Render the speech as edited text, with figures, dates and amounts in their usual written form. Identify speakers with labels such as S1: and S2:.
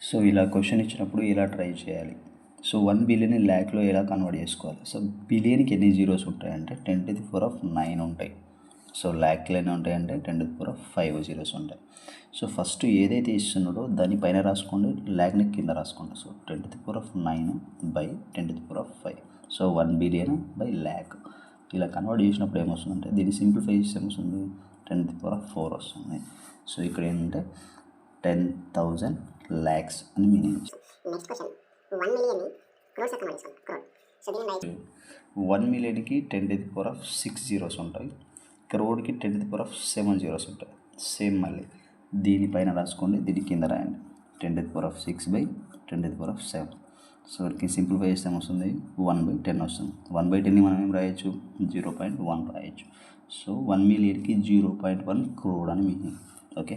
S1: So ఇలా question ఇచ్చినప్పుడు ఇలా ట్రై చేయాలి. సో 1 బిలియన్ ల్యాక్లో ఎలా కన్వర్ట్ చేసుకోవాలి. సో బిలియన్కి ఎన్ని జీరోస్ ఉంటాయంటే 10⁹ ఉంటాయి. సో ల్యాక్లో ఎన్ని ఉంటాయంటే 10⁵ జీరోస్ ఉంటాయి. సో ఫస్ట్ ఏదైతే ఇస్తున్నాడో దాని పైన రాసుకోండి, ల్యాక్ని కింద రాసుకోండి. So 10⁻9/10⁵. So 1 billion by lakh ఇలా కన్వర్ట్ చేసినప్పుడు ఏమొస్తుందంటే దీన్ని సింప్లిఫై చేస్తే ఏమొస్తుంది 10⁴ వస్తుంది. సో ఇక్కడ ఏంటంటే 10,000 lakhs అని meaning.
S2: Next question 1 million crores convert చేసుకోండి. క్రోర్. సో దీని లైక్
S1: 1 మిలియన్కి 10⁶ జీరోస్ ఉంటాయి, క్రోడ్కి 10⁷ జీరోస్ ఉంటాయి. సేమ్ మళ్ళీ దీనిపైన రాసుకోండి, దీని కింద రాయండి 10⁶/10⁷. సో వీటికి సింప్లిఫై చేస్తే వస్తుంది 1/10 వస్తుంది. 1/10ని మనం ఏం రాయొచ్చు 0.1 రాయొచ్చు. సో 1 మిలియన్కి 0.1 crore అని మీనింగ్. ఓకే.